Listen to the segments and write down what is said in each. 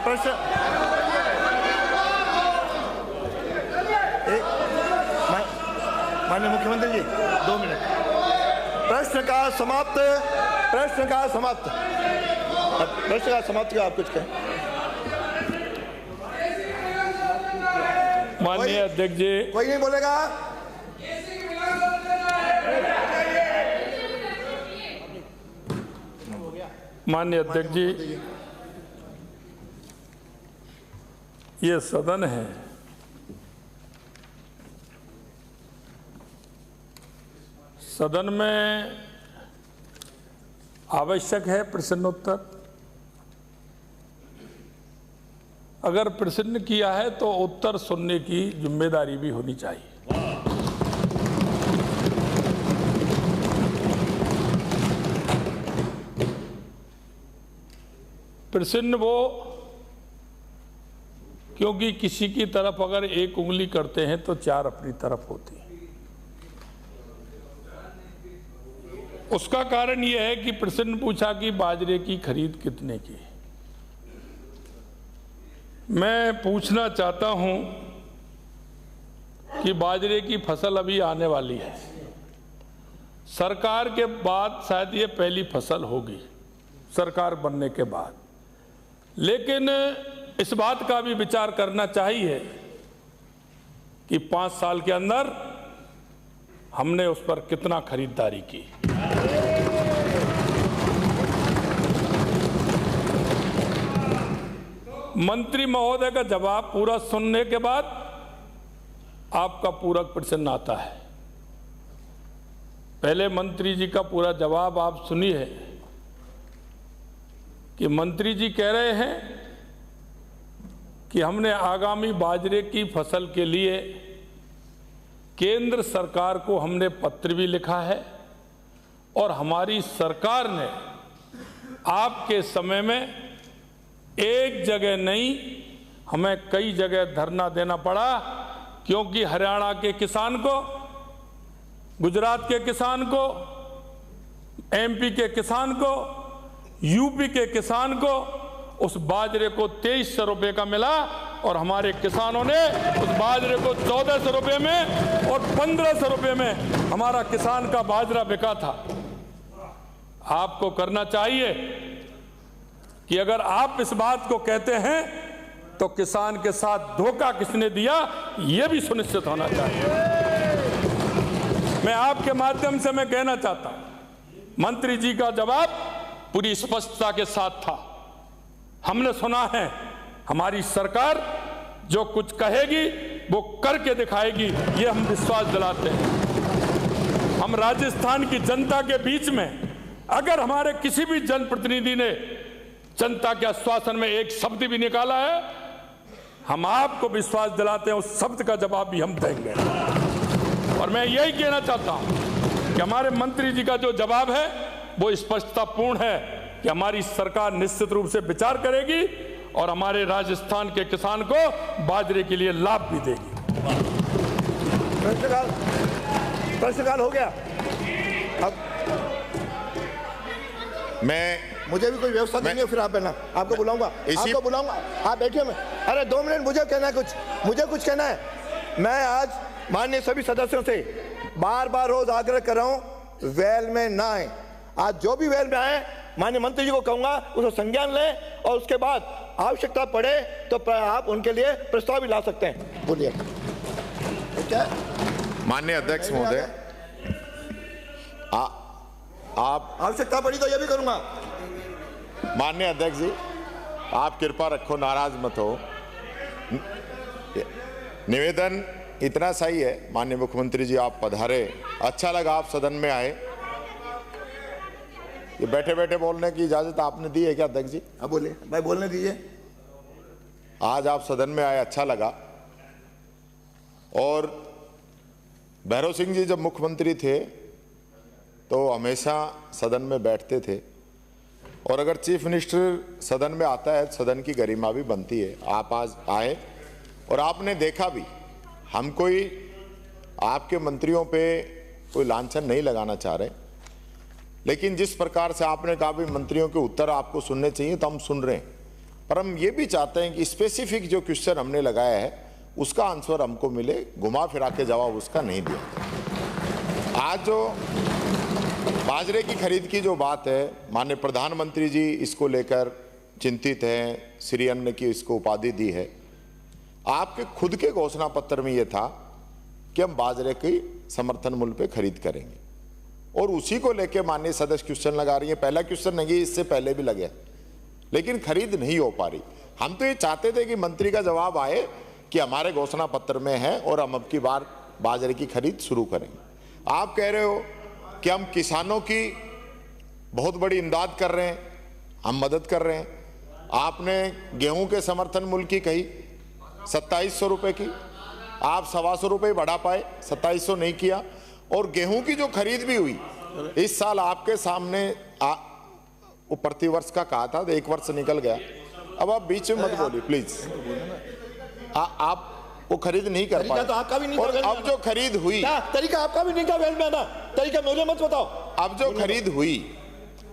प्रश्न माननीय मुख्यमंत्री जी 2 मिनट। प्रश्न का समाप्त का आप कुछ कहें। माननीय अध्यक्ष जी, कोई नहीं बोलेगा। माननीय अध्यक्ष जी, ये सदन है, सदन में आवश्यक है प्रश्नोत्तर। अगर प्रश्न किया है तो उत्तर सुनने की जिम्मेदारी भी होनी चाहिए। प्रश्न वो, क्योंकि किसी की तरफ अगर एक उंगली करते हैं तो 4 अपनी तरफ होती है। उसका कारण यह है कि प्रश्न पूछा कि बाजरे की खरीद कितने की। मैं पूछना चाहता हूं कि बाजरे की फसल अभी आने वाली है, सरकार के बाद शायद ये पहली फसल होगी सरकार बनने के बाद, लेकिन इस बात का भी विचार करना चाहिए कि 5 साल के अंदर हमने उस पर कितना खरीदारी की। मंत्री महोदय का जवाब पूरा सुनने के बाद आपका पूरक प्रश्न आता है। पहले मंत्री जी का पूरा जवाब आप सुनिए कि मंत्री जी कह रहे हैं कि हमने आगामी बाजरे की फसल के लिए केंद्र सरकार को हमने पत्र भी लिखा है और हमारी सरकार ने आपके समय में एक जगह नहीं, हमें कई जगह धरना देना पड़ा, क्योंकि हरियाणा के किसान को, गुजरात के किसान को, एमपी के किसान को, यूपी के किसान को उस बाजरे को 2300 रुपये का मिला और हमारे किसानों ने उस बाजरे को 1400 रुपये में और 1500 रुपये में हमारा किसान का बाजरा बिका था। आपको करना चाहिए कि अगर आप इस बात को कहते हैं तो किसान के साथ धोखा किसने दिया, यह भी सुनिश्चित होना चाहिए। मैं आपके माध्यम से मैं कहना चाहता हूं, मंत्री जी का जवाब पूरी स्पष्टता के साथ था। हमने सुना है, हमारी सरकार जो कुछ कहेगी वो करके दिखाएगी, ये हम विश्वास दिलाते हैं। हम राजस्थान की जनता के बीच में अगर हमारे किसी भी जनप्रतिनिधि ने जनता के आश्वासन में एक शब्द भी निकाला है, हम आपको विश्वास दिलाते हैं उस शब्द का जवाब भी हम देंगे। और मैं यही कहना चाहता हूं कि हमारे मंत्री जी का जो जवाब है वो स्पष्टतापूर्ण है कि हमारी सरकार निश्चित रूप से विचार करेगी और हमारे राजस्थान के किसान को बाजरे के लिए लाभ भी देगी। प्रश्नकाल हो गया। अब मुझे भी कोई व्यवस्था देंगे, फिर आप बैठना, आपको बुलाऊंगा, आप बैठिए। मैं अरे 2 मिनट, मुझे कहना है मुझे कुछ कहना है। मैं आज माननीय सभी सदस्यों से बार बार रोज आग्रह कर रहा हूं, वेल में ना आए। आज जो भी वेल में आए, माननीय मंत्री जी को कहूंगा उसको संज्ञान लें और उसके बाद आवश्यकता पड़े तो आप उनके लिए प्रस्ताव भी ला सकते हैं। बोलिए। माननीय अध्यक्ष महोदय, आप आवश्यकता पड़ी तो यह भी करूंगा। माननीय अध्यक्ष जी, आप कृपा रखो, नाराज मत हो। निवेदन इतना सही है, माननीय मुख्यमंत्री जी आप पधारे, अच्छा लगा आप सदन में आए। ये बैठे बैठे बोलने की इजाजत आपने दी है क्या अध्यक्ष जी? हाँ बोलिए भाई, बोलने दीजिए। आज आप सदन में आए, अच्छा लगा। और भैरव सिंह जी जब मुख्यमंत्री थे तो हमेशा सदन में बैठते थे, और अगर चीफ मिनिस्टर सदन में आता है सदन की गरिमा भी बनती है। आप आज आए और आपने देखा भी, हम कोई आपके मंत्रियों पे कोई लांछन नहीं लगाना चाह रहे, लेकिन जिस प्रकार से आपने कहा भी मंत्रियों के उत्तर आपको सुनने चाहिए, तो हम सुन रहे हैं। पर हम ये भी चाहते हैं कि स्पेसिफिक जो क्वेश्चन हमने लगाया है उसका आंसर हमको मिले, घुमा फिरा के जवाब उसका नहीं दिया। आज जो बाजरे की खरीद की जो बात है, माननीय प्रधानमंत्री जी इसको लेकर चिंतित हैं, श्री अन्न की इसको उपाधि दी है। आपके खुद के घोषणा पत्र में यह था कि हम बाजरे की समर्थन मूल्य पे खरीद करेंगे, और उसी को लेकर माननीय सदस्य क्वेश्चन लगा रही है। पहला क्वेश्चन नहीं, इससे पहले भी लगे, लेकिन खरीद नहीं हो पा रही। हम तो ये चाहते थे कि मंत्री का जवाब आए कि हमारे घोषणा पत्र में है और हम अब की बार बाजरे की खरीद शुरू करेंगे। आप कह रहे हो कि हम किसानों की बहुत बड़ी इमदाद कर रहे हैं, हम मदद कर रहे हैं। आपने गेहूं के समर्थन मूल्य की कही 2700 रुपये की, आप 125 रुपये बढ़ा पाए, 2700 नहीं किया। और गेहूं की जो खरीद भी हुई इस साल आपके सामने वो प्रतिवर्ष का कहा था, 1 वर्ष निकल गया। अब आप बीच में मत बोलिए प्लीज। आप वो खरीद नहीं कर पाए, तो आपका भी नहीं और अब जो खरीद हुई, तरीका आपका भी नहीं था वेल में ना, तरीका मुझे मत बताओ। अब जो खरीद हुई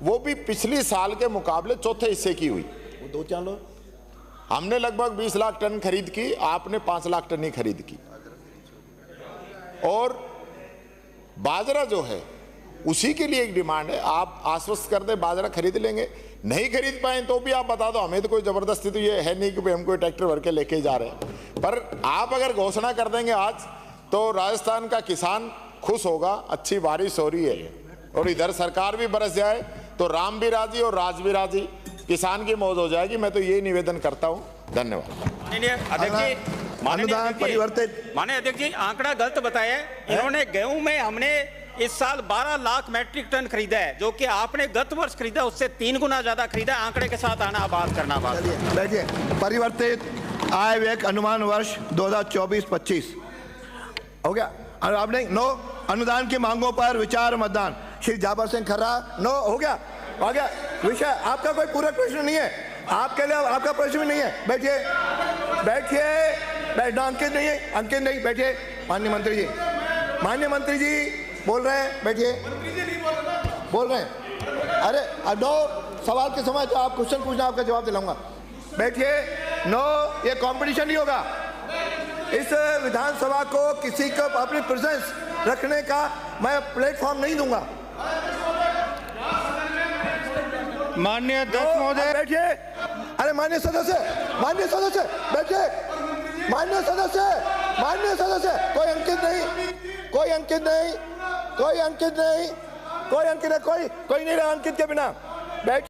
वो भी पिछली साल के मुकाबले चौथे हिस्से की हुई। 2-4 लोग हमने लगभग 20 लाख टन खरीद की, आपने 5 लाख टन ही खरीद की। और बाजरा जो है उसी के लिए एक डिमांड है, आप आश्वस्त कर दें बाजरा खरीद लेंगे। नहीं खरीद पाए तो भी आप बता दो, हमें तो कोई जबरदस्ती तो ये है नहीं कि हम कोई ट्रैक्टर भर के लेके जा रहे हैं। पर आप अगर घोषणा कर देंगे आज, तो राजस्थान का किसान खुश होगा। अच्छी बारिश हो रही है और इधर सरकार भी बरस जाए तो राम भी राजी और राज भी राजी, किसान की मौज हो जाएगी। मैं तो यही निवेदन करता हूँ। धन्यवाद। अनुदान परिवर्तित, माननीय अध्यक्ष जी, आंकड़ा गलत बताया है इन्होंने। गेहूं में हमने इस साल 12 लाख मैट्रिक टन खरीदा है, जो कि आपने गत वर्ष खरीदा उससे 3 गुना ज्यादा खरीदा। आंकड़े के साथ आना, बात करना। बात बैठिए। परिवर्तित आय व्यय अनुमान वर्ष 2024-25 हो गया। आपने नो अनुदान की मांगों पर विचार मतदान, श्री जाबर सिंह खर्रा नो हो गया। आ गया विषय। आपका कोई पूरा प्रश्न नहीं है, आपके लिए आपका प्रश्न भी नहीं है। बैठिए बैठिए, बैठना। अंकित नहीं है, अंकित नहीं, बैठिए। माननीय मंत्री जी बोल रहे हैं, बैठिए। बोल रहे हैं। अरे नो, सवाल के समय जो आप क्वेश्चन पूछना आपका जवाब दिलाऊंगा। बैठिए। नो, ये कंपटीशन नहीं होगा। इस विधानसभा को किसी को अपनी प्रेजेंस रखने का मैं प्लेटफॉर्म नहीं दूंगा। माननीय अध्यक्ष महोदय, बैठिए। अरे माननीय सदस्य बैठिए। माननीय सदस्य, कोई अंकित नहीं, कोई नहीं रहा अंकित के बिना। बैठ